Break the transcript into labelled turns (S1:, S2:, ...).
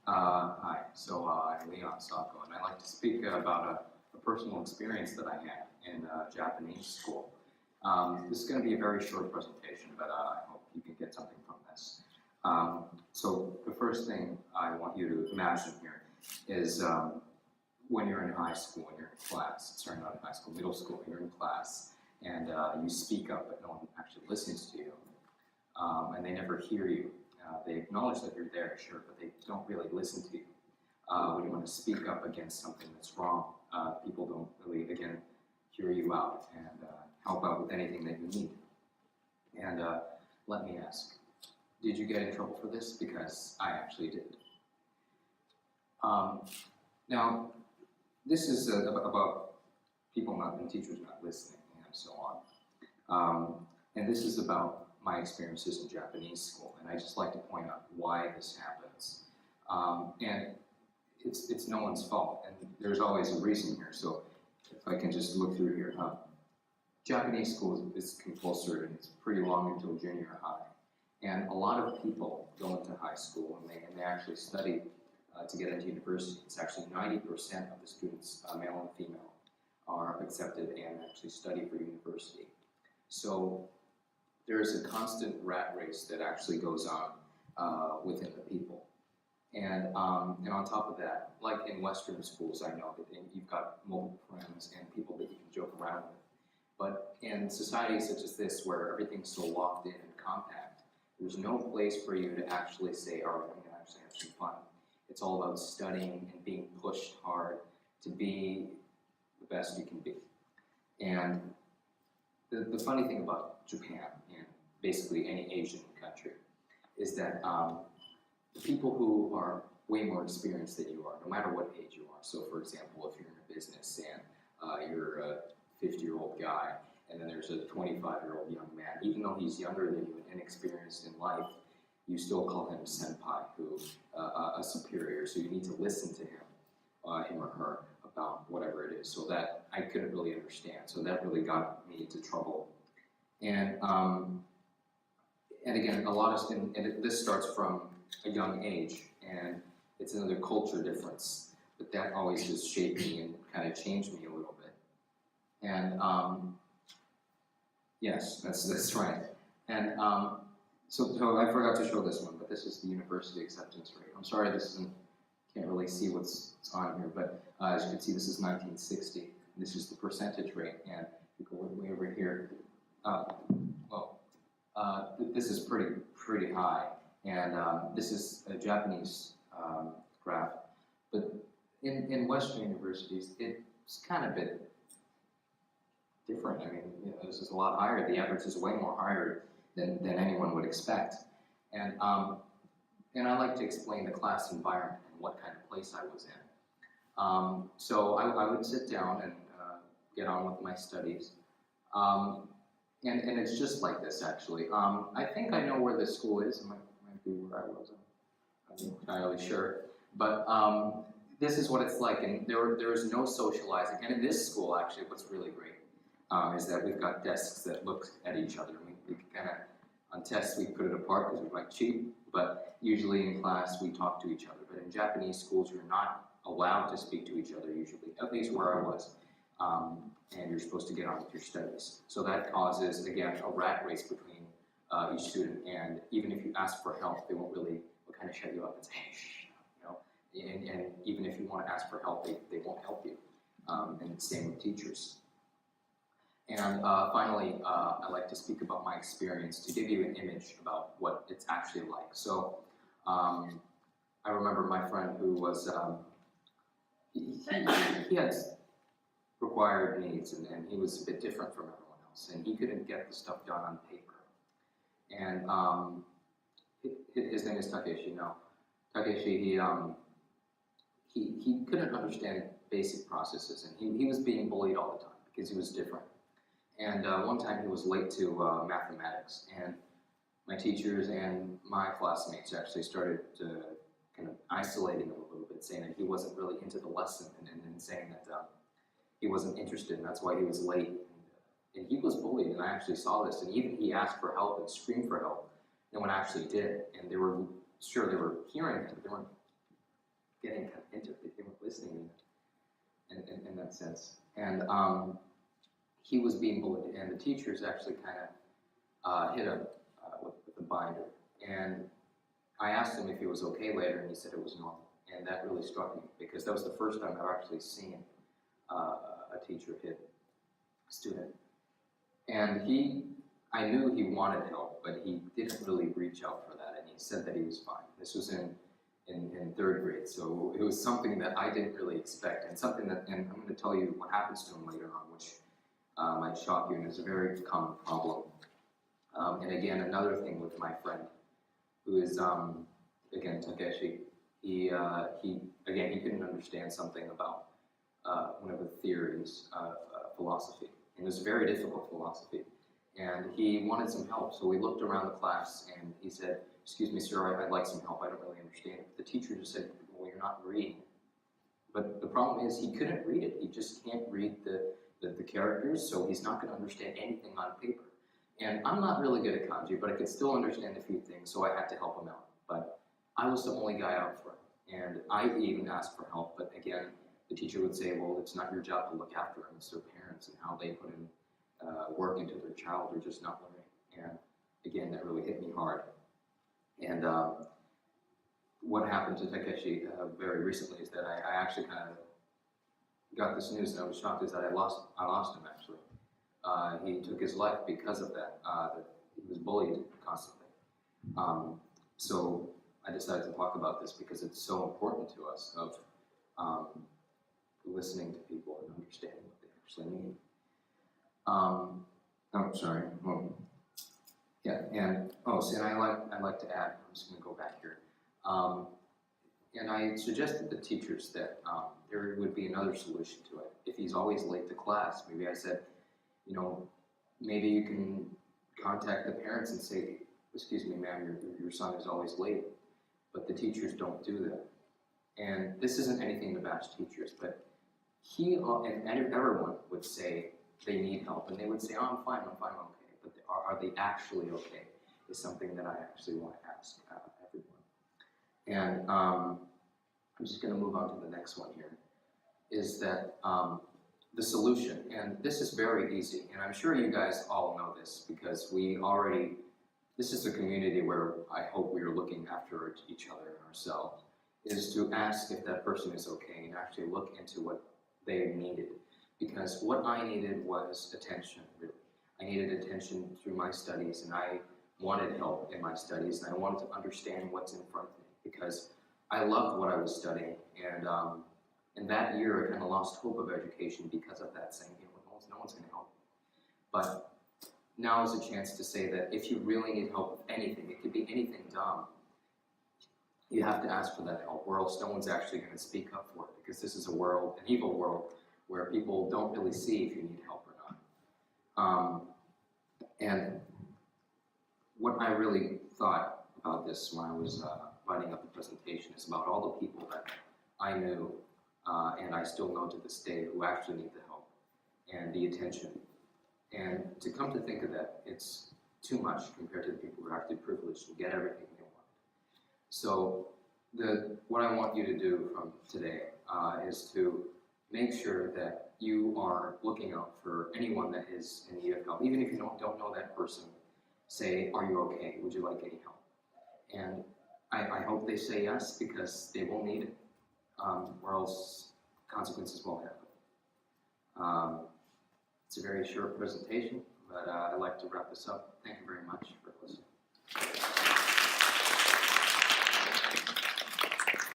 S1: Hi, I'm Leon Sacco, and I'd like to speak about a personal experience that I had in Japanese school. This is going to be a very short presentation, but I hope you can get something from this. So the first thing I want you to imagine here is when you're in high school, when you're in class, sorry, not in high school, middle school, you're in class, and you speak up, but no one actually listens to you, and they never hear you. They acknowledge that you're there, sure, but they don't really listen to you. When you want to speak up against something that's wrong, people don't really, again, hear you out and help out with anything that you need. And let me ask, did you get in trouble for this? Because I actually did. Now, this is about people not, and teachers not listening and so on. And this is about my experiences in Japanese school, and I just like to point out why this happens. And it's no one's fault, and there's always a reason here. So if I can just look through here, Japanese school is compulsory, and it's pretty long until junior high. And a lot of people go into high school, and they actually study to get into university. It's actually 90% of the students, male and female, are accepted and actually study for university. So there is a constant rat race that actually goes on within the people. And on top of that, like in Western schools, I know that you've got multiple friends and people that you can joke around with. But in societies such as this, where everything's so locked in and compact, there's no place for you to actually say, all right, I'm going to actually have some fun. It's all about studying and being pushed hard to be the best you can be. And the funny thing about Japan, and basically any Asian country, is that the people who are way more experienced than you are, no matter what age you are. So for example, if you're in a business and you're a 50-year-old guy, and then there's a 25-year-old young man, even though he's younger than you and inexperienced in life, you still call him senpai, who a superior, so you need to listen to him or her, about whatever it is. So that I couldn't really understand. So that really got me into trouble. And again, a lot of, this starts from a young age, and it's another culture difference. But that always just shaped me and kind of changed me a little bit. And yes, that's right. And so I forgot to show this one, but this is the university acceptance rate. I'm sorry, this isn't. Can't really see what's on here, but as you can see, this is 1960. This is the percentage rate, and we go way over here. This is pretty high, and this is a Japanese graph. But in Western universities, it's kind of a bit different. I mean, this is a lot higher. The average is way more higher than anyone would expect, and I like to explain the class environment and what kind of place I was in. So I would sit down and get on with my studies. And it's just like this, actually. I think I know where this school is. It might be where I was. I'm not entirely sure. But this is what it's like. And there is no socializing. And in this school, actually, what's really great is that we've got desks that look at each other. We kind of, on tests, we put it apart because we might cheat. But usually in class, we talk to each other. But in Japanese schools, you're not allowed to speak to each other usually, at least where I was. And you're supposed to get on with your studies. So that causes, again, a rat race between each student. And even if you ask for help, they won't really kind of shut you up and say, hey, shh, you know. And even if you want to ask for help, they won't help you. And same with teachers. And finally, I like to speak about my experience to give you an image about what it's actually like. So I remember my friend who was, he had required needs, and he was a bit different from everyone else, and he couldn't get the stuff done on paper. And his name is Takeshi. Now, Takeshi, he couldn't understand basic processes, and he was being bullied all the time because he was different. And one time he was late to mathematics, and my teachers and my classmates actually started kind of isolating him a little bit, saying that he wasn't really into the lesson, and saying that he wasn't interested, and that's why he was late. And he was bullied, and I actually saw this, and even he asked for help and screamed for help. No one actually did, and they were sure they were hearing him, but they weren't getting kind of into it. They were listening in that sense. And he was being bullied, and the teachers actually kind of hit him with a binder. And I asked him if he was okay later, and he said it was normal. And that really struck me, because that was the first time I've actually seen a teacher hit a student. And I knew he wanted help, but he didn't really reach out for that, and he said that he was fine. This was in 3rd grade, so it was something that I didn't really expect, and something that, and I'm going to tell you what happens to him later on, which might shock you, and it's a very common problem. And again, another thing with my friend, who is, again, Takeshi, he couldn't understand something about one of the theories of philosophy. And it was a very difficult philosophy. And he wanted some help, so we looked around the class, and he said, "Excuse me, sir, I'd like some help. I don't really understand it." The teacher just said, "Well, you're not reading." But the problem is he couldn't read it. He just can't read the characters, so he's not going to understand anything on paper. And I'm not really good at kanji, but I could still understand a few things, so I had to help him out. But I was the only guy out for him, and I even asked for help. But again, the teacher would say, "Well, it's not your job to look after them. It's their parents and how they put in work into their child or just not learning." And again, that really hit me hard. And what happened to Takeshi very recently is that I actually kind of got this news, and I was shocked, is that I lost him actually. He took his life because of that. That he was bullied constantly. So I decided to talk about this because it's so important to us of listening to people and understanding what they actually mean. And I like to add, I'm just going to go back here. And I suggested to teachers that there would be another solution to it. If he's always late to class, maybe I said, maybe you can contact the parents and say, "Excuse me, ma'am, your son is always late." But the teachers don't do that. And this isn't anything to bash teachers, but he and everyone would say they need help, and they would say, "Oh, I'm fine, I'm okay." But are they actually okay? Is something that I actually want to ask everyone. And I'm just going to move on to the next one here, is that the solution, and this is very easy, and I'm sure you guys all know this because this is a community where I hope we are looking after each other and ourselves, is to ask if that person is okay and actually look into what they needed. Because what I needed was attention, really. I needed attention through my studies, and I wanted help in my studies, and I wanted to understand what's in front of me because I loved what I was studying, and in that year I kind of lost hope of education because of that, saying, no one's going to help me. But now is a chance to say that if you really need help with anything, it could be anything dumb, you have to ask for that help, or else no one's actually going to speak up for it, because this is a world, an evil world, where people don't really see if you need help or not. And what I really thought about this when I was writing up the presentation is about all the people that I knew, and I still know to this day, who actually need the help and the attention. And to come to think of that, it's too much compared to the people who are actually privileged to get everything they want. So what I want you to do from today is to make sure that you are looking out for anyone that is in need of help. Even if you don't know that person, say, "Are you okay? Would you like any help?" And I hope they say yes, because they will need it, or else consequences won't happen. It's a very short presentation, but I'd like to wrap this up. Thank you very much for listening.